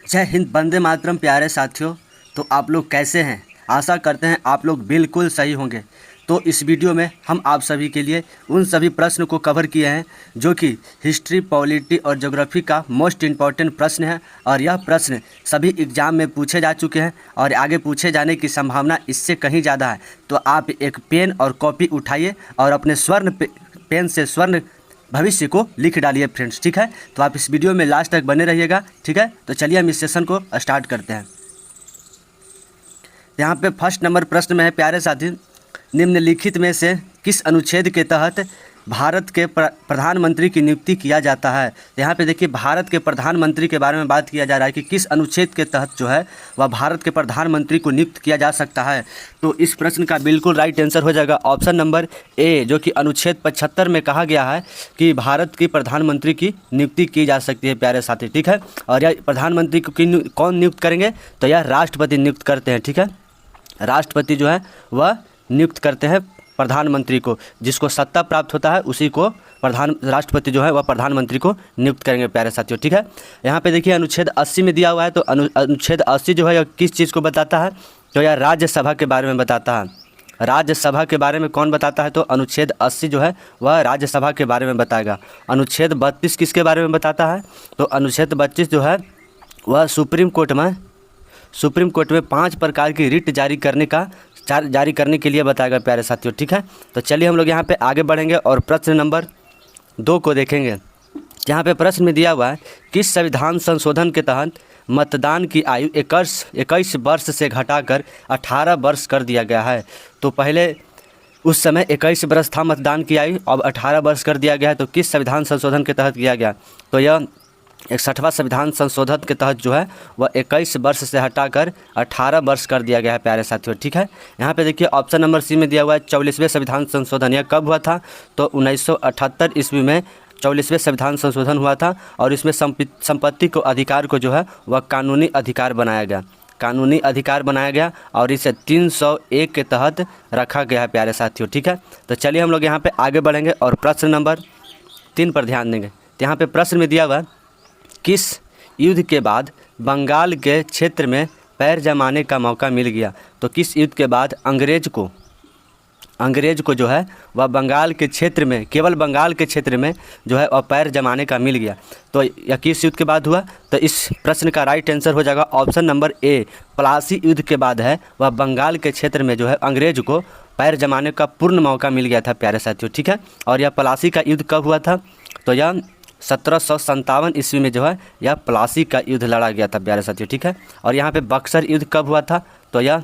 जय हिंद, वंदे मातरम। प्यारे साथियों, तो आप लोग कैसे हैं? आशा करते हैं आप लोग बिल्कुल सही होंगे। तो इस वीडियो में हम आप सभी के लिए उन सभी प्रश्न को कवर किए हैं जो कि हिस्ट्री, पॉलिटी और ज्योग्राफी का मोस्ट इम्पॉर्टेंट प्रश्न है। और यह प्रश्न सभी एग्जाम में पूछे जा चुके हैं और आगे पूछे जाने की संभावना इससे कहीं ज़्यादा है। तो आप एक पेन और कॉपी उठाइए और अपने पेन से स्वर्ण भविष्य को लिख डालिए फ्रेंड्स, ठीक है। तो आप इस वीडियो में लास्ट तक बने रहिएगा, ठीक है। तो चलिए हम इस सेशन को स्टार्ट करते हैं। यहाँ पे फर्स्ट नंबर प्रश्न में है, प्यारे साथी, निम्नलिखित में से किस अनुच्छेद के तहत भारत के प्रधानमंत्री की नियुक्ति किया जाता है। तो यहाँ पे देखिए, भारत के प्रधानमंत्री के बारे में बात किया जा रहा है कि किस अनुच्छेद के तहत जो है वह भारत के प्रधानमंत्री को नियुक्त किया जा सकता है। तो इस प्रश्न का बिल्कुल राइट आंसर हो जाएगा ऑप्शन नंबर ए, जो कि अनुच्छेद 75 में कहा गया है कि भारत की प्रधानमंत्री की नियुक्ति की जा सकती है, प्यारे साथी, ठीक है। और यह प्रधानमंत्री को कौन नियुक्त करेंगे? तो यह राष्ट्रपति नियुक्त करते हैं, ठीक है। राष्ट्रपति जो है वह नियुक्त करते हैं प्रधानमंत्री को, जिसको सत्ता प्राप्त होता है उसी को राष्ट्रपति जो है वह प्रधानमंत्री को नियुक्त करेंगे, प्यारे साथियों, ठीक है। यहाँ पे देखिए अनुच्छेद 80 में दिया हुआ है। तो अनुच्छेद 80 जो है यह किस चीज़ को बताता है? तो यह राज्यसभा के बारे में बताता है। राज्यसभा के बारे में कौन बताता है? तो अनुच्छेद 80 जो है वह राज्यसभा के बारे में बताएगा। अनुच्छेद 32 किसके बारे में बताता है? तो अनुच्छेद 32 जो है वह सुप्रीम कोर्ट में 5 प्रकार की रिट जारी करने के लिए बताएगा, प्यारे साथियों, ठीक है। तो चलिए हम लोग यहाँ पे आगे बढ़ेंगे और प्रश्न नंबर 2 को देखेंगे। यहाँ पे प्रश्न में दिया हुआ है, किस संविधान संशोधन के तहत मतदान की आयु 21 वर्ष से घटाकर 18 वर्ष कर दिया गया है। तो पहले उस समय 21 वर्ष था मतदान की आयु, अब 18 वर्ष कर दिया गया है। तो किस संविधान संशोधन के तहत किया गया? तो यह 61वां संविधान संशोधन के तहत जो है वह 21 वर्ष से हटाकर 18 वर्ष कर दिया गया है, प्यारे साथियों, ठीक है। यहाँ पे देखिए ऑप्शन नंबर सी में दिया हुआ है 44वें संविधान संशोधन। यह कब हुआ था? तो 1978 ईस्वी में 44वें संविधान संशोधन हुआ था और इसमें संपत्ति को अधिकार को जो है वह कानूनी अधिकार बनाया गया और इसे 301 के तहत रखा गया है, प्यारे साथियों, ठीक है। तो चलिए हम लोग यहाँ पर आगे बढ़ेंगे और प्रश्न नंबर 3 पर ध्यान देंगे। तो यहाँ पर प्रश्न में दिया हुआ है, किस युद्ध के बाद बंगाल के क्षेत्र में पैर जमाने का मौका मिल गया? तो किस युद्ध के बाद अंग्रेज को जो है वह बंगाल के क्षेत्र में, केवल बंगाल के क्षेत्र में जो है वह पैर जमाने का मिल गया? तो यह किस युद्ध के बाद हुआ? तो इस प्रश्न का राइट आंसर हो जाएगा ऑप्शन नंबर ए, प्लासी युद्ध के बाद है वह बंगाल के क्षेत्र में जो है अंग्रेज को पैर जमाने का पूर्ण मौका मिल गया था, प्यारे साथियों, ठीक है। और यह प्लासी का युद्ध कब हुआ था? तो यह 1757 ईस्वी में जो है यह प्लासी का युद्ध लड़ा गया था, प्यारे साथियों, ठीक है। और यहाँ पे बक्सर युद्ध कब हुआ था? तो यह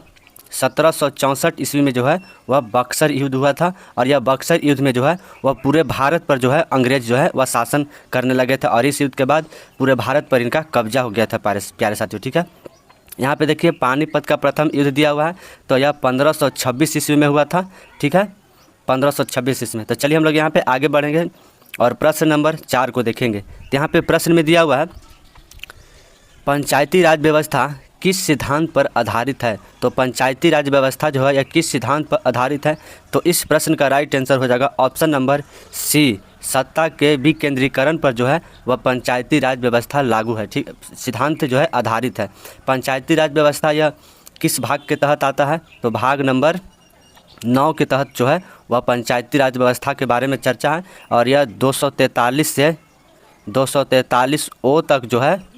1764 ईस्वी में जो है वह बक्सर युद्ध हुआ था। और यह बक्सर युद्ध में जो है वह पूरे भारत पर जो है अंग्रेज जो है वह शासन करने लगे थे और इस युद्ध के बाद पूरे भारत पर इनका कब्जा हो गया था, प्यारे साथियों, ठीक है। यहाँ पे देखिए पानीपत का प्रथम युद्ध दिया हुआ है। तो यह 1526 ईस्वी में हुआ था, ठीक है, 1526 ईस्वी में। तो चलिए हम लोग यहाँ पर आगे बढ़ेंगे और प्रश्न नंबर 4 को देखेंगे। तो यहाँ पे प्रश्न में दिया हुआ है, पंचायती राज व्यवस्था किस सिद्धांत पर आधारित है? तो पंचायती राज व्यवस्था जो है यह किस सिद्धांत पर आधारित है? तो इस प्रश्न का राइट आंसर हो जाएगा ऑप्शन नंबर सी, सत्ता के विकेंद्रीकरण पर जो है वह पंचायती राज व्यवस्था लागू है, ठीक, सिद्धांत जो है आधारित है। पंचायती राज व्यवस्था यह किस भाग के तहत आता है? तो भाग नंबर 9 के तहत जो है वह पंचायती राज व्यवस्था के बारे में चर्चा है। और यह 243 से 243 ओ तक जो है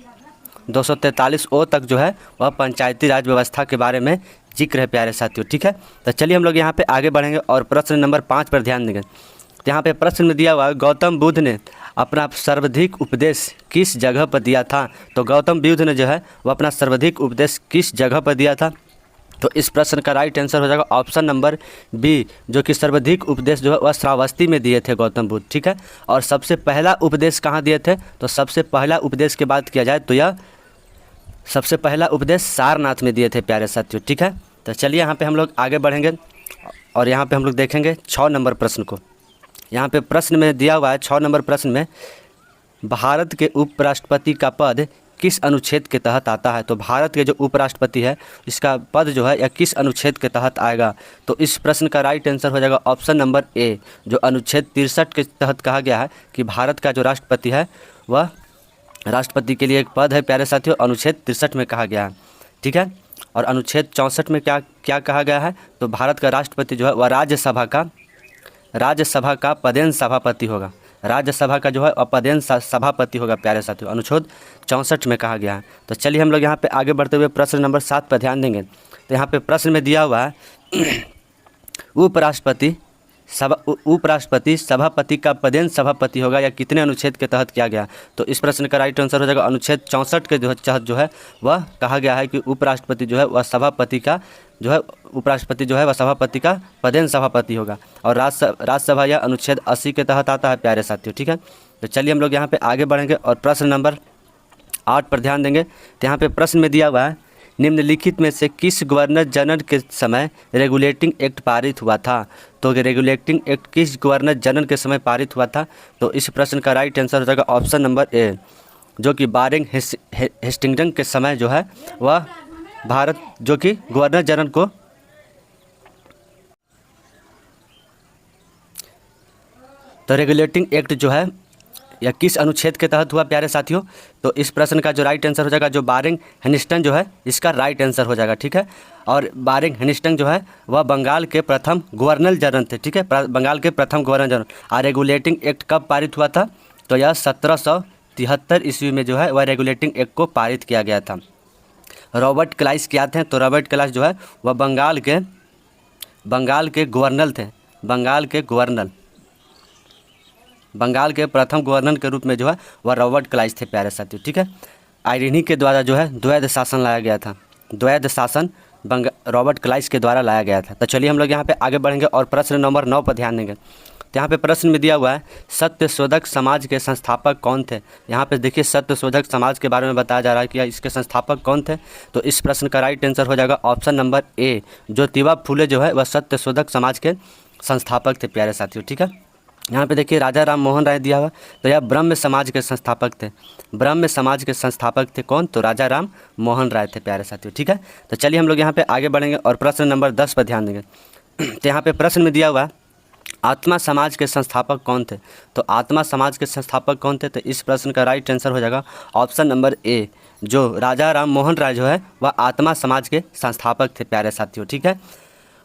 243 ओ तक जो है वह पंचायती राज व्यवस्था के बारे में जिक्र है, प्यारे साथियों, ठीक है। तो चलिए हम लोग यहाँ पे आगे बढ़ेंगे और प्रश्न नंबर 5 पर ध्यान देंगे। तो यहाँ पे प्रश्न में दिया हुआ है, गौतम बुद्ध ने अपना सर्वाधिक उपदेश किस जगह पर दिया था? तो गौतम बुद्ध ने जो है वह अपना सर्वाधिक उपदेश किस जगह पर दिया था? तो इस प्रश्न का राइट आंसर हो जाएगा ऑप्शन नंबर बी, जो कि सर्वाधिक उपदेश जो है वह श्रावस्ती में दिए थे गौतम बुद्ध, ठीक है। और सबसे पहला उपदेश कहाँ दिए थे? तो सबसे पहला उपदेश की बात किया जाए तो यह सबसे पहला उपदेश सारनाथ में दिए थे, प्यारे साथियों, ठीक है। तो चलिए यहाँ पे हम लोग आगे बढ़ेंगे और यहाँ पे हम लोग देखेंगे 6 नंबर प्रश्न को। यहाँ पे प्रश्न में दिया हुआ है 6 नंबर प्रश्न में, भारत के उपराष्ट्रपति का पद किस अनुच्छेद के तहत आता है? तो भारत के जो उपराष्ट्रपति है इसका पद जो है यह किस अनुच्छेद के तहत आएगा? तो इस प्रश्न का राइट आंसर हो जाएगा ऑप्शन नंबर ए, जो अनुच्छेद 63 के तहत कहा गया है कि भारत का जो राष्ट्रपति है वह राष्ट्रपति के लिए एक पद है प्यारे साथियों, अनुच्छेद 63 में कहा गया है। ठीक है, और अनुच्छेद 64 में क्या क्या कहा गया है, तो भारत का राष्ट्रपति जो है वह राज्यसभा का पदेन सभापति होगा। राज्यसभा का जो है पदेन सभापति होगा प्यारे साथियों, अनुच्छेद 64 में कहा गया है। तो चलिए हम लोग यहाँ पे आगे बढ़ते हुए प्रश्न नंबर 7 पर ध्यान देंगे। तो यहाँ पे प्रश्न में दिया हुआ है उपराष्ट्रपति सभापति का पदेन सभापति होगा या कितने अनुच्छेद के तहत किया गया। तो इस प्रश्न का राइट आंसर हो जाएगा अनुच्छेद 64 के तहत जो है वह कहा गया है कि उपराष्ट्रपति जो है वह सभापति का पदेन सभापति होगा। और राज्यसभा या अनुच्छेद 80 के तहत आता है प्यारे साथियों। ठीक है, तो चलिए हम लोग यहाँ पे आगे बढ़ेंगे और प्रश्न नंबर 8 पर ध्यान देंगे। तो यहाँ पे प्रश्न में दिया हुआ है निम्नलिखित में से किस गवर्नर जनरल के समय रेगुलेटिंग एक्ट पारित हुआ था। तो रेगुलेटिंग एक्ट किस गवर्नर जनरल के समय पारित हुआ था। तो इस प्रश्न का राइट आंसर हो जाएगा ऑप्शन नंबर ए, जो कि वारेन हेस्टिंग्स के समय जो है वह भारत जो कि गवर्नर जनरल को तो रेगुलेटिंग एक्ट जो है या किस अनुच्छेद के तहत हुआ प्यारे साथियों। तो इस प्रश्न का जो राइट आंसर हो जाएगा जो वारेन हेस्टिंग्स जो है इसका राइट आंसर हो जाएगा। ठीक है, और वारेन हेस्टिंग्स जो है वह बंगाल के प्रथम गवर्नर जनरल थे। ठीक है, बंगाल के प्रथम गवर्नर जनरल। और रेगुलेटिंग एक्ट कब पारित हुआ था, तो यह 1773 ईस्वी में जो है वह रेगुलेटिंग एक्ट को पारित किया गया था। रॉबर्ट क्लाइस क्या थे, तो रॉबर्ट क्लाइस जो है वह बंगाल के गवर्नर थे। बंगाल के प्रथम गवर्नर के रूप में जो है वह रॉबर्ट क्लाइस थे प्यारे साथियों। ठीक है, और इन्हीं के द्वारा जो है द्वैध शासन लाया गया था। द्वैध शासन रॉबर्ट क्लाइस के द्वारा लाया गया था। तो चलिए हम लोग यहाँ पे आगे बढ़ेंगे और प्रश्न नंबर 9 पर ध्यान देंगे। तो यहाँ पे प्रश्न में दिया हुआ है सत्यशोधक समाज के संस्थापक कौन थे। यहाँ पे देखिए सत्यशोधक समाज के बारे में बताया जा रहा है कि इसके संस्थापक कौन थे। तो इस प्रश्न का राइट आंसर हो जाएगा option number A, Jyotiba Phule जो है वह सत्यशोधक समाज के संस्थापक थे प्यारे साथियों। ठीक है, यहाँ पे देखिए राजा राम मोहन राय दिया हुआ, तो यह ब्रह्म समाज के संस्थापक थे। ब्रह्म समाज के संस्थापक थे कौन, तो राजा राम मोहन राय थे प्यारे साथियों। ठीक है, तो चलिए हम लोग यहाँ पे आगे बढ़ेंगे और प्रश्न नंबर 10 पर ध्यान देंगे। तो यहाँ पे प्रश्न में दिया हुआ आत्मा समाज के संस्थापक कौन थे। तो आत्मा समाज के संस्थापक कौन थे, तो इस प्रश्न का राइट आंसर हो जाएगा ऑप्शन नंबर ए, जो राजा राम मोहन राय जो है वह आत्मा समाज के संस्थापक थे प्यारे साथियों। ठीक है,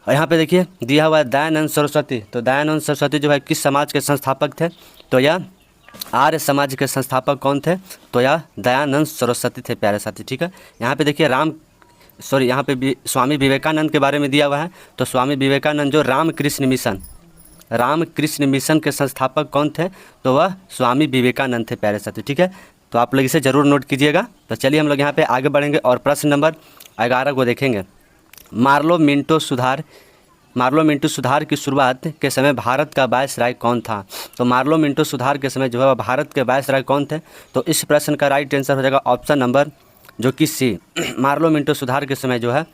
और यहाँ पे देखिए दिया हुआ है दयानंद सरस्वती। तो दयानंद सरस्वती जो है किस समाज के संस्थापक थे, तो यह आर्य समाज के संस्थापक कौन थे, तो यह दयानंद सरस्वती थे प्यारे साथी। ठीक है, यहाँ पे देखिए यहाँ पे स्वामी विवेकानंद के बारे में दिया हुआ है। तो स्वामी विवेकानंद जो रामकृष्ण मिशन के संस्थापक कौन थे, तो वह स्वामी विवेकानंद थे प्यारे साथी। ठीक है, तो आप लोग इसे ज़रूर नोट कीजिएगा। तो चलिए हम लोग यहाँ पे आगे बढ़ेंगे और प्रश्न नंबर 11 को देखेंगे। मार्लो मिंटो सुधार की शुरुआत के समय भारत का वायसराय कौन था। तो मार्लो मिंटो सुधार के समय जो है वह भारत के वायसराय कौन थे। तो इस प्रश्न का राइट आंसर हो जाएगा ऑप्शन नंबर जो कि सी, मार्लो मिंटो सुधार के समय जो है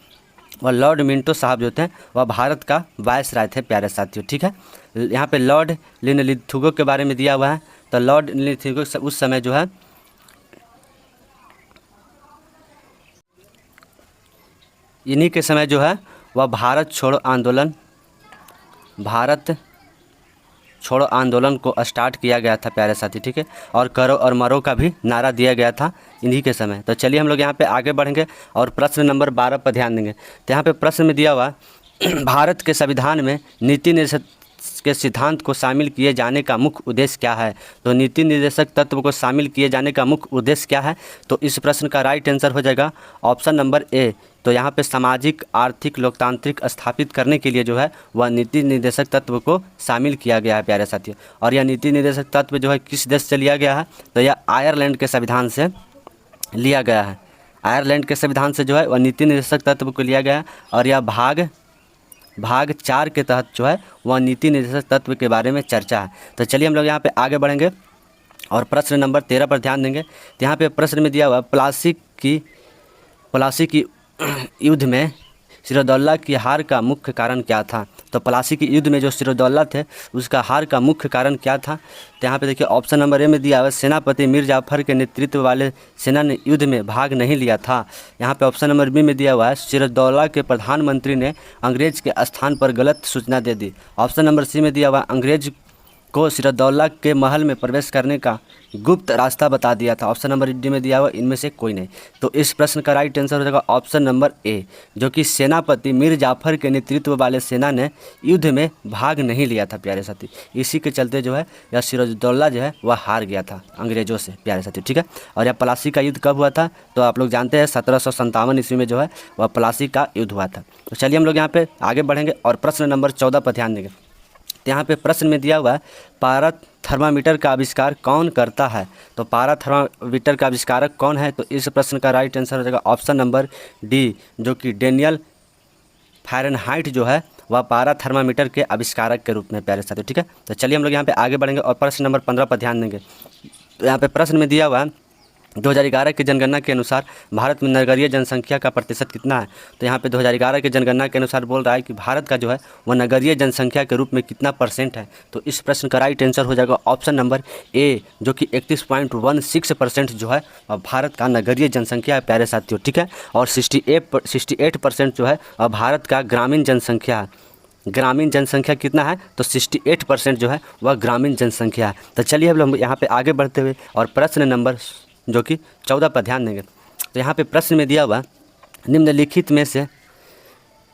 वह लॉर्ड मिंटो साहब जो थे वह भारत का वायसराय थे प्यारे साथियों। ठीक है, यहाँ पे लॉर्ड लिनलिथुगो के बारे में दिया हुआ है। तो लॉर्ड लिनलिथुगो उस समय जो है इन्हीं के समय जो है वह भारत छोड़ो आंदोलन को स्टार्ट किया गया था प्यारे साथी। ठीक है, और करो और मरो का भी नारा दिया गया था इन्हीं के समय। तो चलिए हम लोग यहाँ पे आगे बढ़ेंगे और प्रश्न नंबर 12 पर ध्यान देंगे। तो यहाँ पे प्रश्न में दिया हुआ भारत के संविधान में नीति निर्देशक के सिद्धांत को शामिल किए जाने का मुख्य उद्देश्य क्या है। तो नीति निर्देशक तत्व को शामिल किए जाने का मुख्य उद्देश्य क्या है। तो इस प्रश्न का राइट आंसर हो जाएगा ऑप्शन नंबर ए। तो यहाँ पे सामाजिक आर्थिक लोकतांत्रिक स्थापित करने के लिए जो है वह नीति निर्देशक तत्व को शामिल किया गया है प्यारे साथियों। और यह नीति निर्देशक तत्व जो है किस देश से लिया गया है, तो यह आयरलैंड के संविधान से लिया गया है। आयरलैंड के संविधान से जो है वह नीति निर्देशक तत्व को लिया गया है। और यह भाग 4 के तहत जो है वह नीति निर्देशक तत्व के बारे में चर्चा है। तो चलिए हम लोग यहाँ पे आगे बढ़ेंगे और प्रश्न नंबर 13 पर ध्यान देंगे। तो यहाँ पे प्रश्न में दिया हुआ प्लासी की युद्ध में सिराजउद्दौला की हार का मुख्य कारण क्या था। तो प्लासी की युद्ध में जो सिराजउद्दौला थे उसका हार का मुख्य कारण क्या था। तो यहाँ पे देखिए ऑप्शन नंबर ए में दिया हुआ सेनापति मीर जाफर के नेतृत्व वाले सेना ने युद्ध में भाग नहीं लिया था। यहाँ पे ऑप्शन नंबर बी में दिया हुआ है सिराजउद्दौला के प्रधानमंत्री ने अंग्रेज के स्थान पर गलत सूचना दे दी। ऑप्शन नंबर सी में दिया हुआ अंग्रेज को सिराजउद्दौला के महल में प्रवेश करने का गुप्त रास्ता बता दिया था? ऑप्शन नंबर डी में दिया हुआ इनमें से कोई नहीं। तो इस प्रश्न का राइट आंसर हो जाएगा ऑप्शन नंबर ए, जो कि सेनापति मीर जाफर के नेतृत्व वाले सेना ने युद्ध में भाग नहीं लिया था प्यारे साथी। इसी के चलते जो है यह सिराजउद्दौला जो है वह हार गया था अंग्रेज़ों से प्यारे साथी, ठीक है। और यह प्लासी का युद्ध कब हुआ था? तो आप लोग जानते हैं 1757 ईस्वी में जो है वह प्लासी का युद्ध हुआ था। तो चलिए हम लोग यहाँ पे आगे बढ़ेंगे और प्रश्न नंबर 14 पर ध्यान देंगे। तो यहाँ पे प्रश्न में दिया हुआ है पारा थर्मामीटर का आविष्कार कौन करता है? तो पारा थर्मामीटर का आविष्कारक कौन है? तो इस प्रश्न का राइट आंसर हो जाएगा ऑप्शन नंबर डी, जो कि डेनियल फ़ारेनहाइट जो है वह पारा थर्मामीटर के आविष्कारक के रूप में प्यारे साथियों, ठीक है। तो चलिए हम लोग यहाँ पे आगे बढ़ेंगे और प्रश्न नंबर 15 पर ध्यान देंगे। तो यहाँ पे प्रश्न में दिया हुआ है 2011 की जनगणना के अनुसार भारत में नगरीय जनसंख्या का प्रतिशत कितना है? तो यहाँ पे 2011 की जनगणना के अनुसार बोल रहा है कि भारत का जो है वह नगरीय जनसंख्या के रूप में कितना % है? तो इस प्रश्न का राइट आंसर हो जाएगा ऑप्शन नंबर ए, जो कि 31.16% जो है भारत का नगरीय जनसंख्या है प्यारे साथियों, ठीक है। और 68% जो है भारत का ग्रामीण जनसंख्या है। ग्रामीण जनसंख्या कितना है? तो 68% जो है वह ग्रामीण जनसंख्या है। तो चलिए अब हम यहाँ पे आगे बढ़ते हुए और प्रश्न नंबर जो कि 14 पर ध्यान देंगे। तो यहाँ पे प्रश्न में दिया हुआ निम्नलिखित में से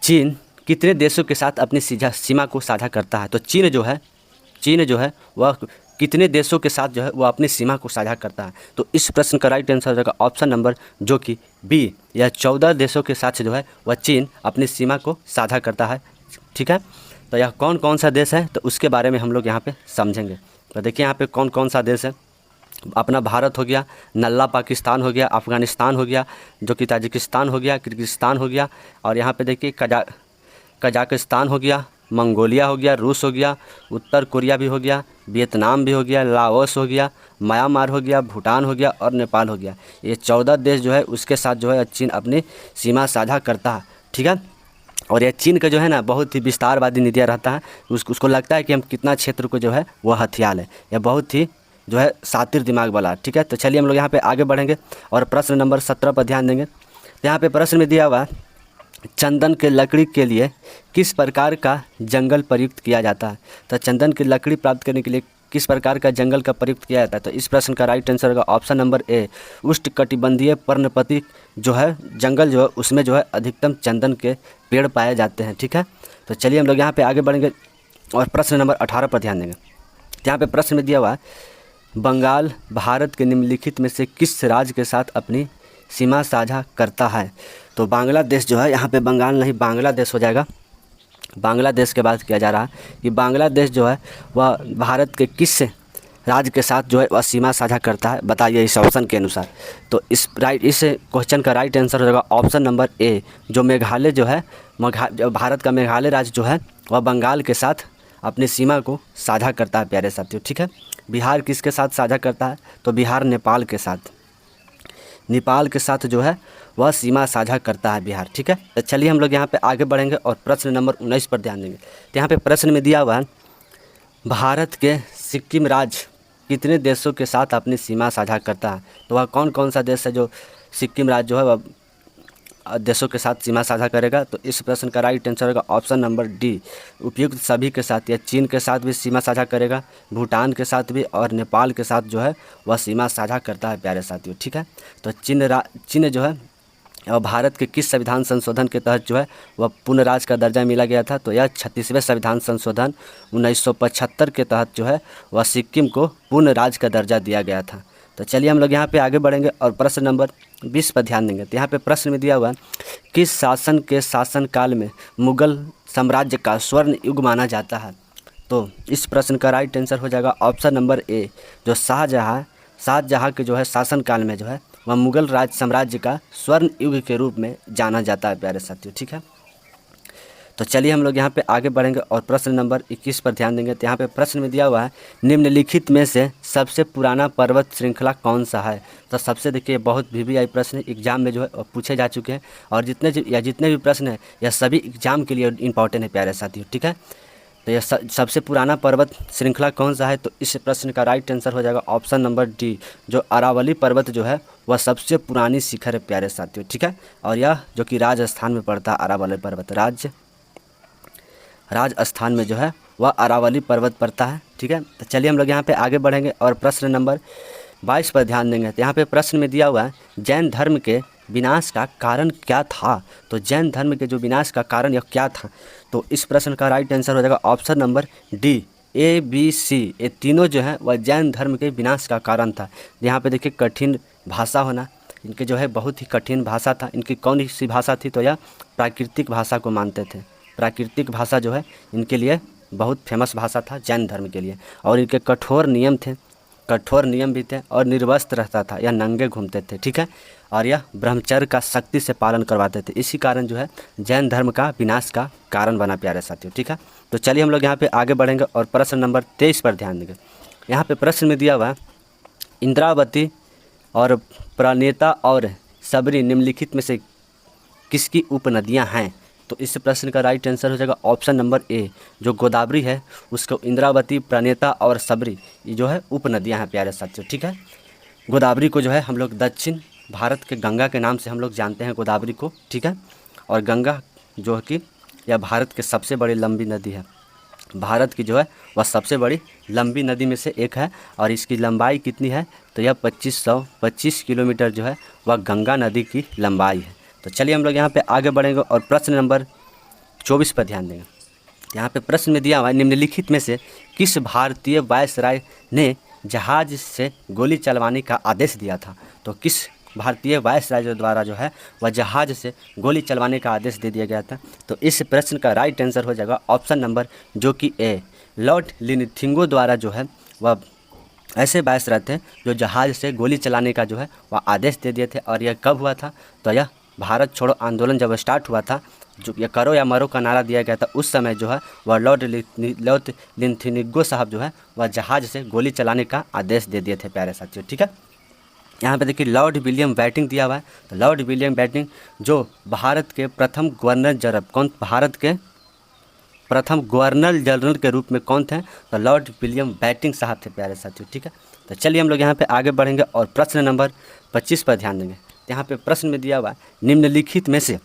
चीन कितने देशों के साथ अपनी सीमा को साझा करता है? तो चीन जो है वह कितने देशों के साथ जो है वह अपनी सीमा को साझा करता है? तो इस प्रश्न का राइट आंसर हो जाएगा ऑप्शन नंबर जो कि बी, यह 14 देशों के साथ जो है वह चीन अपनी सीमा को साझा करता है, ठीक है। तो यह कौन कौन सा देश है तो उसके बारे में हम लोग यहाँ पे समझेंगे। तो देखिए यहाँ पे कौन कौन सा देश है। अपना भारत हो गया, नल्ला पाकिस्तान हो गया, अफ़गानिस्तान हो गया, जो कि ताजिकिस्तान हो गया, किर्गिस्तान हो गया, और यहाँ पे देखिए कजाकिस्तान हो गया, मंगोलिया हो गया, रूस हो गया, उत्तर कोरिया भी हो गया, वियतनाम भी हो गया, लाओस हो गया, म्यांमार हो गया, भूटान हो गया और नेपाल हो गया। ये 14 देश जो है उसके साथ जो है चीन अपनी सीमा साझा करता है, ठीक है। और यह चीन का जो है ना बहुत ही विस्तारवादी नीतियाँ रहता है। उसको लगता है कि हम कितना क्षेत्र को जो है वह हथिया लें। यह बहुत ही जो है शातिर दिमाग वाला, ठीक है। तो चलिए हम लोग यहाँ पे आगे बढ़ेंगे और प्रश्न नंबर 17 पर ध्यान देंगे। तो यहाँ पे प्रश्न में दिया हुआ चंदन के लकड़ी के लिए किस प्रकार का जंगल प्रयुक्त किया जाता है? तो चंदन की लकड़ी प्राप्त करने के लिए किस प्रकार का जंगल का प्रयुक्त किया जाता है? तो इस प्रश्न का राइट आंसर होगा ऑप्शन नंबर ए, उष्णकटिबंधीय पर्णपाती जो है जंगल जो है उसमें जो है अधिकतम चंदन के पेड़ पाए जाते हैं, ठीक है। तो चलिए हम लोग यहाँ पे आगे बढ़ेंगे और प्रश्न नंबर 18 पर ध्यान देंगे। यहाँ पे प्रश्न में दिया हुआ है बंगाल भारत के निम्नलिखित में से किस राज्य के साथ अपनी सीमा साझा करता है? तो बांग्लादेश जो है, यहाँ पे बंगाल नहीं बांग्लादेश हो जाएगा। बांग्लादेश के बात किया जा रहा है कि बांग्लादेश जो है वह भारत के किस राज्य के साथ जो है वह सीमा साझा करता है, बताइए इस ऑप्शन के अनुसार। तो इस क्वेश्चन का राइट आंसर हो जाएगा ऑप्शन नंबर ए, जो मेघालय जो है भारत का मेघालय राज्य जो है वह बंगाल के साथ अपनी सीमा को साझा करता है प्यारे साथियों, ठीक है। बिहार किसके साथ साझा करता है? तो बिहार नेपाल के साथ जो है वह सीमा साझा करता है बिहार, ठीक है। तो चलिए हम लोग यहाँ पे आगे बढ़ेंगे और प्रश्न नंबर 19 पर ध्यान देंगे। तो यहाँ पे प्रश्न में दिया हुआ है भारत के सिक्किम राज्य कितने देशों के साथ अपनी सीमा साझा करता है? तो वह कौन कौन सा देश है जो सिक्किम राज्य जो है वह देशों के साथ सीमा साझा करेगा? तो इस प्रश्न का राइट आंसर होगा ऑप्शन नंबर डी, उपयुक्त सभी के साथ। या चीन के साथ भी सीमा साझा करेगा, भूटान के साथ भी, और नेपाल के साथ जो है वह सीमा साझा करता है प्यारे साथियों, ठीक है। तो चीन जो है और भारत के किस संविधान संशोधन के तहत जो है वह पूर्ण राज्य का दर्जा मिला गया था? तो यह 36वें संविधान संशोधन 1975 के तहत जो है वह सिक्किम को पूर्ण राज्य का दर्जा दिया गया था। तो चलिए हम लोग यहाँ पे आगे बढ़ेंगे और प्रश्न नंबर 20 पर ध्यान देंगे। तो यहाँ पे प्रश्न में दिया हुआ किस शासन के शासनकाल में मुगल साम्राज्य का स्वर्ण युग माना जाता है? तो इस प्रश्न का राइट आंसर हो जाएगा ऑप्शन नंबर ए, जो शाहजहाँ के जो है शासनकाल में जो है वह मुगल राज साम्राज्य का स्वर्ण युग के रूप में जाना जाता है प्यारे साथियों, ठीक है। तो चलिए हम लोग यहाँ पे आगे बढ़ेंगे और प्रश्न नंबर 21 पर ध्यान देंगे। तो यहाँ पे प्रश्न में दिया हुआ है निम्नलिखित में से सबसे पुराना पर्वत श्रृंखला कौन सा है? तो सबसे देखिए बहुत VVI प्रश्न एग्जाम में जो है पूछे जा चुके हैं और जितने भी प्रश्न हैं यह सभी एग्जाम के लिए इंपॉर्टेंट है प्यारे साथियों, ठीक है। तो यह सबसे पुराना पर्वत श्रृंखला कौन सा है? तो इस प्रश्न का राइट आंसर हो जाएगा ऑप्शन नंबर डी, जो अरावली पर्वत जो है वह सबसे पुरानी शिखर है प्यारे साथियों, ठीक है। और यह जो कि राजस्थान में पड़ता है अरावली पर्वत राजस्थान में जो है वह अरावली पर्वत पड़ता है। ठीक है, तो चलिए हम लोग यहाँ पे आगे बढ़ेंगे और प्रश्न नंबर 22 पर ध्यान देंगे। तो यहाँ पे प्रश्न में दिया हुआ है जैन धर्म के विनाश का कारण क्या था। तो जैन धर्म के जो विनाश का कारण यह क्या था, तो इस प्रश्न का राइट आंसर हो जाएगा option number D, A B C, ये तीनों जो है वह जैन धर्म के विनाश का कारण था। यहाँ पे देखिए कठिन भाषा होना, इनके जो है बहुत ही कठिन भाषा था। इनकी कौन सी भाषा थी, तो यह प्राकृतिक भाषा को मानते थे। प्राकृतिक भाषा जो है इनके लिए बहुत फेमस भाषा था जैन धर्म के लिए। और इनके कठोर नियम थे, कठोर नियम भी थे, और निर्वस्त्र रहता था, यह नंगे घूमते थे। ठीक है, और यह ब्रह्मचर्य का सख्ती से पालन करवाते थे। इसी कारण जो है जैन धर्म का विनाश का कारण बना प्यारे साथियों। ठीक है, तो चलिए हम लोग यहाँ पे आगे बढ़ेंगे और प्रश्न नंबर 23 पर ध्यान देंगे। यहाँ पे प्रश्न में दिया हुआ है इंद्रावती और प्रणेता और सबरी निम्नलिखित में से किसकी उपनदियाँ हैं। तो इस प्रश्न का राइट आंसर हो जाएगा ऑप्शन नंबर ए, जो गोदावरी है उसको इंद्रावती, प्रणेता और सबरी ये जो है उपनदियाँ हैं प्यारे साथियों। ठीक है, गोदावरी को जो है हम लोग दक्षिण भारत के गंगा के नाम से हम लोग जानते हैं गोदावरी को। ठीक है, और गंगा जो है कि यह भारत की सबसे बड़ी लंबी नदी है। भारत की जो है वह सबसे बड़ी लंबी नदी में से एक है, और इसकी लंबाई कितनी है, तो यह 2525 किलोमीटर जो है वह गंगा नदी की लंबाई है। तो चलिए हम लोग यहाँ पे आगे बढ़ेंगे और प्रश्न नंबर 24 पर ध्यान देंगे। यहाँ पे प्रश्न में दिया हुआ है निम्नलिखित में से किस भारतीय वायसराय ने जहाज से गोली चलवाने का आदेश दिया था। तो किस भारतीय वायसराय द्वारा जो है वह जहाज से गोली चलवाने का आदेश दे दिया गया था। तो इस प्रश्न का राइट आंसर हो जाएगा ऑप्शन नंबर जो कि ए, लॉर्ड लिनथिंगो द्वारा जो है वह ऐसे वायसराय थे जो जहाज से गोली चलाने का जो है वह आदेश दे दिए थे। और यह कब हुआ था, तो यह भारत छोड़ो आंदोलन जब स्टार्ट हुआ था, जो ये करो या मरो का नारा दिया गया था, उस समय जो है वह लॉर्ड लिनथिंगो साहब जो है वह जहाज से गोली चलाने का आदेश दे दिए थे प्यारे साथियों। ठीक है, यहाँ पे देखिए लॉर्ड विलियम बेंटिंक दिया हुआ है। तो लॉर्ड विलियम बेंटिंक जो भारत के प्रथम गवर्नर जनरल, कौन भारत के प्रथम गवर्नर जनरल के रूप में कौन थे, तो लॉर्ड विलियम बेंटिंक साहब थे प्यारे साथियों। ठीक है, तो चलिए हम लोग यहाँ पे आगे बढ़ेंगे और प्रश्न नंबर 25 पर ध्यान देंगे। यहाँ पे प्रश्न में दिया हुआ है निम्नलिखित में से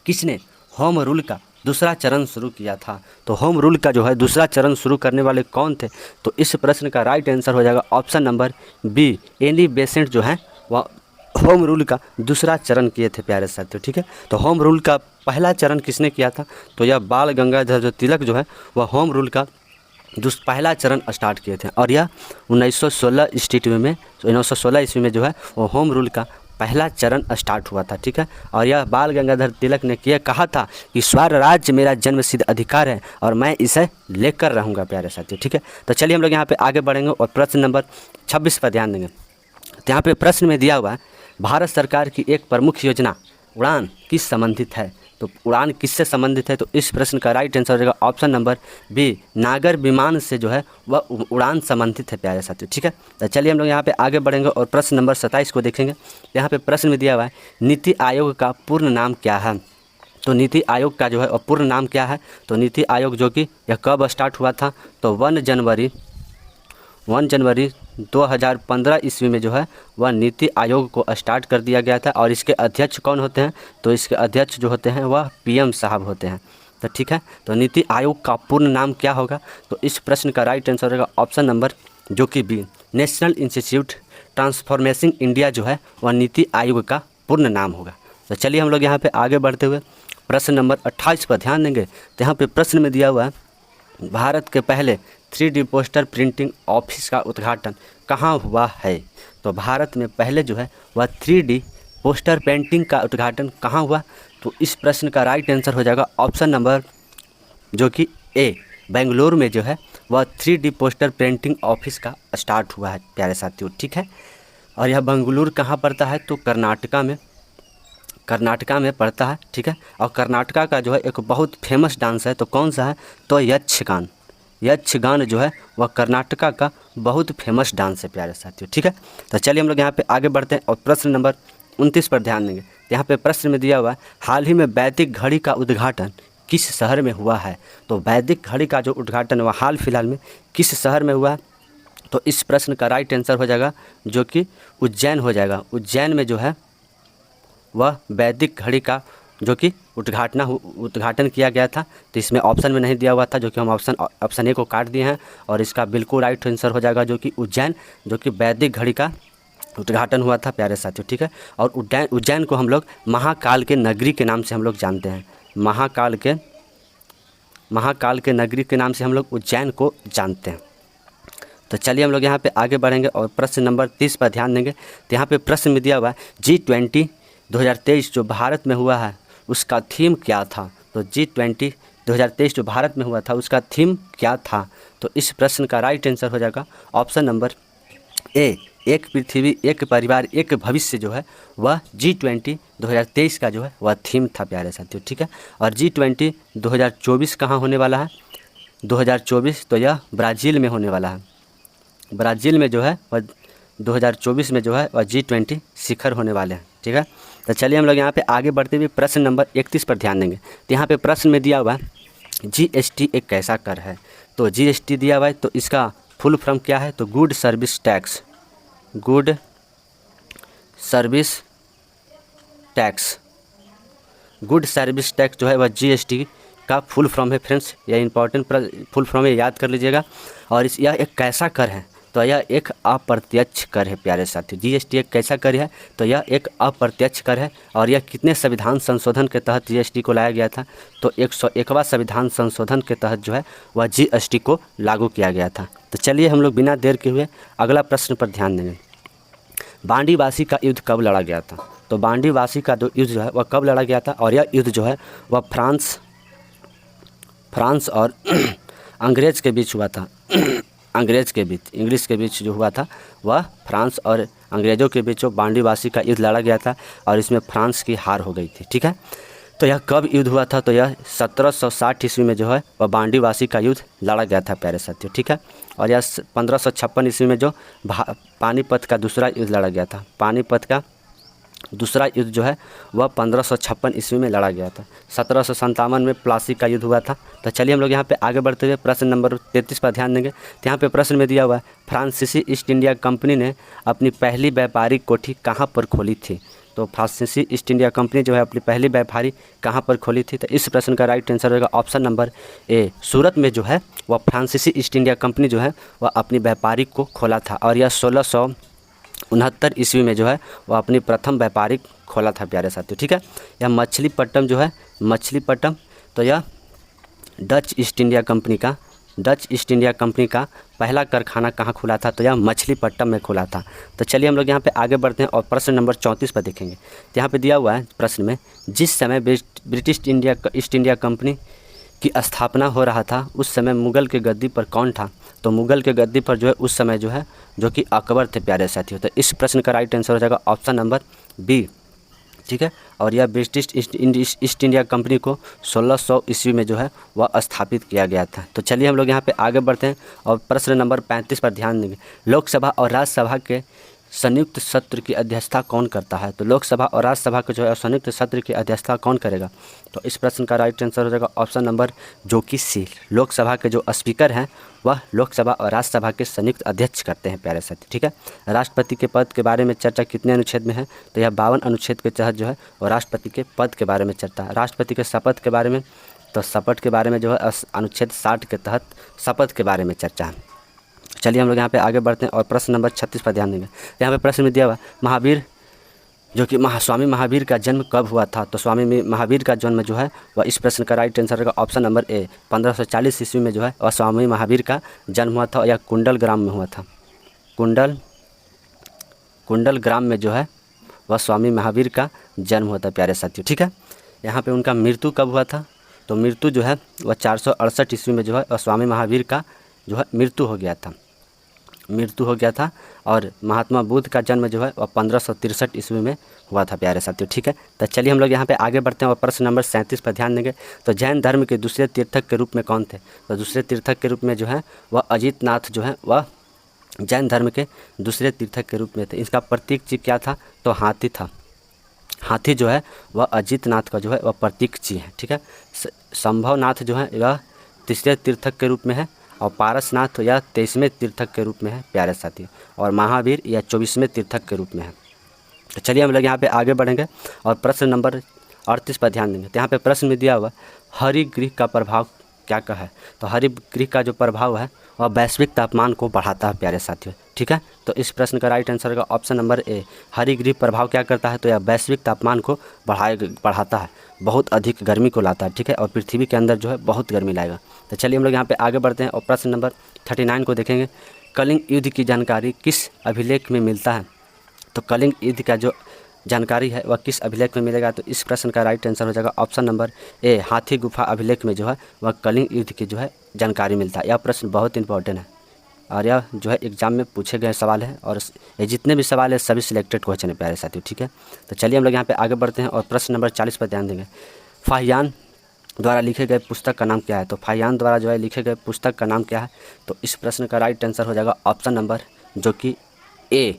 किसने होम रूल का दूसरा चरण शुरू किया था। तो होम रूल का जो है दूसरा चरण शुरू करने वाले कौन थे, तो इस प्रश्न का राइट आंसर हो जाएगा option number B, Annie Besant जो है वह होम रूल का दूसरा चरण किए थे प्यारे साथियों। ठीक है, तो होम रूल का पहला चरण किसने किया था, तो यह बाल गंगाधर तिलक जो है वह होम रूल का पहला चरण स्टार्ट किए थे। और यह 1916 ईस्वी में जो है वो होम रूल का पहला चरण स्टार्ट हुआ था। ठीक है, और यह बाल गंगाधर तिलक ने किया कहा था कि स्वराज्य मेरा जन्मसिद्ध अधिकार है और मैं इसे लेकर रहूँगा प्यारे साथियों। ठीक है, तो चलिए हम लोग यहाँ पे आगे बढ़ेंगे और प्रश्न नंबर 26 पर ध्यान देंगे। तो यहाँ पे प्रश्न में दिया हुआ है भारत सरकार की एक प्रमुख योजना उड़ान किस संबंधित है। तो उड़ान किससे संबंधित है, तो इस प्रश्न का राइट आंसर हो जाएगा ऑप्शन नंबर बी, नागर विमान से जो है वह उड़ान संबंधित है प्यारे साथियों। ठीक है, तो चलिए हम लोग यहाँ पे आगे बढ़ेंगे और प्रश्न नंबर 27 को देखेंगे। यहाँ पे प्रश्न में दिया हुआ है नीति आयोग का पूर्ण नाम क्या है। तो नीति आयोग का जो है पूर्ण नाम क्या है, तो नीति आयोग जो कि यह कब स्टार्ट हुआ था, तो 1 जनवरी 2015 ईस्वी में जो है वह नीति आयोग को स्टार्ट कर दिया गया था। और इसके अध्यक्ष कौन होते हैं, तो इसके अध्यक्ष जो होते हैं वह पीएम साहब होते हैं। तो ठीक है, तो नीति आयोग का पूर्ण नाम क्या होगा, तो इस प्रश्न का राइट आंसर होगा ऑप्शन नंबर जो कि B, national institute transformation India जो है वह नीति आयोग का पूर्ण नाम होगा। तो चलिए हम लोग यहाँ पे आगे बढ़ते हुए प्रश्न नंबर 28 पर ध्यान देंगे। तो यहाँ पे प्रश्न में दिया हुआ है भारत के पहले 3D पोस्टर प्रिंटिंग ऑफिस का उद्घाटन कहाँ हुआ है। तो भारत में पहले जो है वह 3D पोस्टर पेंटिंग का उद्घाटन कहाँ हुआ, तो इस प्रश्न का राइट आंसर हो जाएगा ऑप्शन नंबर जो कि ए, बेंगलुरु में जो है वह 3D पोस्टर प्रिंटिंग ऑफिस का स्टार्ट हुआ है प्यारे साथियों। ठीक है, और यह बेंगलुरु कहाँ पड़ता है, तो कर्नाटका में पड़ता है। ठीक है, और कर्नाटका का जो है एक बहुत फेमस डांस है, तो कौन सा है, तो यक्षगान जो है वह कर्नाटका का बहुत फेमस डांस है प्यारे साथियों। ठीक है, तो चलिए हम लोग यहाँ पे आगे बढ़ते हैं और प्रश्न नंबर 29 पर ध्यान देंगे। यहाँ पे प्रश्न में दिया हुआ है हाल ही में वैदिक घड़ी का उद्घाटन किस शहर में हुआ है। तो वैदिक घड़ी का जो उद्घाटन हुआ हाल फिलहाल में किस शहर में हुआ है, तो इस प्रश्न का राइट आंसर हो जाएगा जो कि उज्जैन हो जाएगा। उज्जैन में जो है वह वैदिक घड़ी का जो कि उद्घाटन किया गया था। तो इसमें ऑप्शन में नहीं दिया हुआ था, जो कि हम ऑप्शन ए को काट दिए हैं और इसका बिल्कुल राइट आंसर हो जाएगा जो कि उज्जैन, जो कि वैदिक घड़ी का उद्घाटन हुआ था प्यारे साथियों। ठीक है, और उज्जैन को हम लोग महाकाल के नगरी के नाम से हम लोग जानते हैं। महाकाल के नगरी के नाम से हम लोग उज्जैन को जानते हैं। तो चलिए हम लोग यहाँ पे आगे बढ़ेंगे और प्रश्न नंबर 30 पर ध्यान देंगे। तो यहाँ पे प्रश्न में दिया हुआ है G20 2023 जो भारत में हुआ है उसका थीम क्या था। तो G20 2023 जो भारत में हुआ था उसका थीम क्या था। तो इस प्रश्न का राइट आंसर हो जाएगा ऑप्शन नंबर ए, एक पृथ्वी एक परिवार एक भविष्य जो है वह G20 2023 का जो है वह थीम था प्यारे साथियों। ठीक है, और G20 2024 कहाँ होने वाला है, 2024 तो यह ब्राज़ील में होने वाला है। ब्राज़ील में जो है वह 2024 में जो है वह G20 शिखर होने वाले हैं। ठीक है, तो चलिए हम लोग यहाँ पे आगे बढ़ते हुए प्रश्न नंबर 31 पर ध्यान देंगे। तो यहाँ पे प्रश्न में दिया हुआ है GST एक कैसा कर है। तो GST दिया हुआ है तो इसका फुल फॉर्म क्या है। तो good service tax, good service tax, good service tax जो है वह GST का फुल फॉर्म है फ्रेंड्स। यह इंपॉर्टेंट फुल फॉर्म है, याद कर लीजिएगा। और यह एक कैसा कर है। तो यह एक अप्रत्यक्ष कर है प्यारे साथियों। GST एक कैसा कर है। तो यह एक अप्रत्यक्ष कर है। और यह कितने संविधान संशोधन के तहत GST को लाया गया था। तो 101वां संविधान संशोधन के तहत जो है वह GST को लागू किया गया था। तो चलिए हम लोग बिना देर के हुए अगला प्रश्न पर ध्यान देंगे। बांडीवासी का युद्ध कब लड़ा गया था। तो बांडीवासी का जो युद्ध जो है वह कब लड़ा गया था। और यह युद्ध जो है वह फ्रांस और अंग्रेज़ के बीच हुआ था। इंग्लिश के बीच जो हुआ था वह फ्रांस और अंग्रेज़ों के बीच जो बांडीवासी का युद्ध लड़ा गया था और इसमें फ्रांस की हार हो गई थी। ठीक है, तो यह कब युद्ध हुआ था। तो यह 1760 ईस्वी में जो है वह बांडीवासी का युद्ध लड़ा गया था प्यारे साथियों। ठीक है, और यह 1556 ईस्वी में जो पानीपत का दूसरा युद्ध लड़ा गया था। पानीपत का दूसरा युद्ध जो है वह 1556 ईस्वी में लड़ा गया था। 1757 में प्लासी का युद्ध हुआ था। तो चलिए हम लोग यहाँ पे आगे बढ़ते हुए प्रश्न नंबर 33 पर ध्यान देंगे। तो यहाँ पे प्रश्न में दिया हुआ है फ्रांसीसी ईस्ट इंडिया कंपनी ने अपनी पहली व्यापारिक कोठी कहाँ पर खोली थी। तो फ्रांसीसी ईस्ट इंडिया कंपनी जो है अपनी पहली व्यापारी कहाँ पर खोली थी। तो इस प्रश्न का राइट आंसर होगा ऑप्शन नंबर ए, सूरत में जो है वह फ्रांसीसी ईस्ट इंडिया कंपनी जो है वह अपनी व्यापारिक को खोला था। और यह 1669 ईस्वी में जो है वह अपनी प्रथम व्यापारिक खोला था प्यारे साथियों। ठीक है, यह मछलीपट्टम जो है मछलीपट्टम, तो यह डच ईस्ट इंडिया कंपनी का पहला कारखाना कहाँ खुला था। तो यह मछलीपट्टम में खुला था। तो चलिए हम लोग यहाँ पे आगे बढ़ते हैं और प्रश्न नंबर 34 पर देखेंगे। तो यहाँ पे दिया हुआ है प्रश्न में जिस समय ब्रिटिश ईस्ट इंडिया कंपनी की स्थापना हो रहा था उस समय मुग़ल के गद्दी पर कौन था। तो मुग़ल के गद्दी पर जो है उस समय जो है जो कि अकबर थे प्यारे साथियों। तो इस प्रश्न का राइट आंसर हो जाएगा ऑप्शन नंबर बी। ठीक है, और यह ब्रिटिश ईस्ट इंडिया कंपनी को 1600 ईस्वी में जो है वह स्थापित किया गया था। तो चलिए हम लोग यहाँ पे आगे बढ़ते हैं और प्रश्न नंबर 35 पर ध्यान देंगे। लोकसभा और राज्यसभा के संयुक्त सत्र की अध्यक्षता कौन करता है। तो लोकसभा और राज्यसभा के जो है संयुक्त सत्र की अध्यक्षता कौन करेगा। तो इस प्रश्न का राइट आंसर हो जाएगा ऑप्शन नंबर जो कि सी। लोकसभा के जो स्पीकर हैं वह लोकसभा और राज्यसभा के संयुक्त अध्यक्ष करते हैं प्यारे साथी। ठीक है, राष्ट्रपति के पद के बारे में चर्चा कितने अनुच्छेद में है। तो यह 52 अनुच्छेद के तहत जो है और राष्ट्रपति के पद के बारे में चर्चा है। राष्ट्रपति के शपथ के बारे में, तो शपथ के बारे में जो है अनुच्छेद 60 के तहत शपथ के बारे में चर्चा है। चलिए हम लोग यहाँ पे आगे बढ़ते हैं और प्रश्न नंबर 36 पर ध्यान देंगे। यहाँ पे प्रश्न में दिया हुआ महावीर जो कि स्वामी महावीर का जन्म कब हुआ था। तो स्वामी महावीर का जन्म जो है वह इस प्रश्न का राइट आंसर होगा ऑप्शन नंबर ए, 1540 ईस्वी में जो है वह स्वामी महावीर का जन्म हुआ था और यह कुंडल ग्राम में हुआ था। कुंडल ग्राम में जो है वह स्वामी महावीर का जन्म हुआ था प्यारे साथियों। ठीक है, यहाँ पे उनका मृत्यु कब हुआ था। तो मृत्यु जो है वह 468 ईस्वी में जो है वह स्वामी महावीर का जो है मृत्यु हो गया था और महात्मा बुद्ध का जन्म जो है वह 1563 ईस्वी में हुआ था प्यारे साथियों। ठीक है, तो चलिए हम लोग यहाँ पे आगे बढ़ते हैं और प्रश्न नंबर 37 पर ध्यान देंगे। तो जैन धर्म के दूसरे तीर्थक के रूप में कौन थे। तो दूसरे तीर्थक के रूप में जो है वह अजितनाथ जो है वह जैन धर्म के दूसरे तीर्थक के रूप में थे। इसका प्रतीक चिन्ह क्या था। तो हाथी था। हाथी जो है वह अजितनाथ का जो है वह प्रतीक चिन्ह है। ठीक है, संभवनाथ जो है वह तीसरे तीर्थक के रूप में है और पारसनाथ या 23वें तीर्थक के रूप में है प्यारे साथी, और महावीर या 24वें तीर्थक के रूप में है। तो चलिए हम लोग यहाँ पे आगे बढ़ेंगे और प्रश्न नंबर 38 पर ध्यान देंगे तो यहाँ पे प्रश्न में दिया हुआ हरितगृह का प्रभाव क्या का है। तो हरितगृह का जो प्रभाव है वह वैश्विक तापमान को बढ़ाता है प्यारे साथियों, ठीक है। तो इस प्रश्न का राइट आंसर का ऑप्शन नंबर ए, हरितगृह प्रभाव क्या करता है, तो यह वैश्विक तापमान को बढ़ाता है, बहुत अधिक गर्मी को लाता है, ठीक है, और पृथ्वी के अंदर जो है बहुत गर्मी लाएगा। तो चलिए हम लोग यहाँ पे आगे बढ़ते हैं और प्रश्न नंबर 39 को देखेंगे। कलिंग युद्ध की जानकारी किस अभिलेख में मिलता है। तो कलिंग युद्ध का जो जानकारी है वह किस अभिलेख में मिलेगा। तो इस प्रश्न का राइट आंसर हो जाएगा ऑप्शन नंबर ए, हाथी गुफा अभिलेख में जो है वह कलिंग युद्ध की जो है जानकारी मिलता है। यह प्रश्न बहुत इंपॉर्टेंट है और यह जो है एग्जाम में पूछे गए सवाल है और ये जितने भी सवाल है सभी सिलेक्टेड क्वेश्चन है प्यारे साथियों, ठीक है। तो चलिए हम लोग यहाँ पे आगे बढ़ते हैं और प्रश्न नंबर 40 पर ध्यान देंगे। फाहियान द्वारा लिखे गए पुस्तक का नाम क्या है। तो फाहियान द्वारा जो है लिखे गए पुस्तक का नाम क्या है। तो इस प्रश्न का राइट आंसर हो जाएगा ऑप्शन नंबर जो कि ए,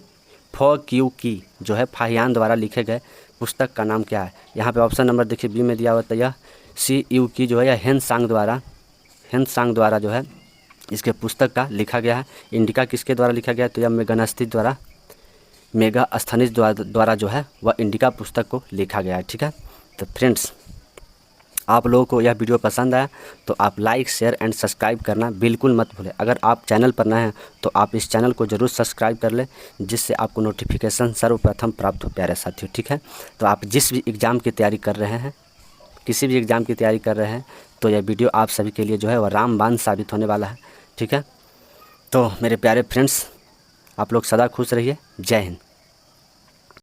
FAQ की जो है फाहियान द्वारा लिखे गए पुस्तक का नाम क्या है। यहाँ पे ऑप्शन नंबर देखिए बी में दिया हुआ था, यह CU की जो है यह हेनसांग द्वारा जो है इसके पुस्तक का लिखा गया है। इंडिका किसके द्वारा लिखा गया है, तो यह मेगास्थनीज द्वारा जो है वह इंडिका पुस्तक को लिखा गया है, ठीक है। तो फ्रेंड्स आप लोगों को यह वीडियो पसंद आया तो आप लाइक शेयर एंड सब्सक्राइब करना बिल्कुल मत भूलें। अगर आप चैनल पर नए हैं तो आप इस चैनल को ज़रूर सब्सक्राइब कर लें, जिससे आपको नोटिफिकेशन सर्वप्रथम प्राप्त हो प्यारे साथियों, ठीक है। तो आप जिस भी एग्ज़ाम की तैयारी कर रहे हैं, किसी भी एग्ज़ाम की तैयारी कर रहे हैं तो यह वीडियो आप सभी के लिए जो है वह रामबाण साबित होने वाला है, ठीक है। तो मेरे प्यारे फ्रेंड्स आप लोग सदा खुश रहिए। जय हिंद।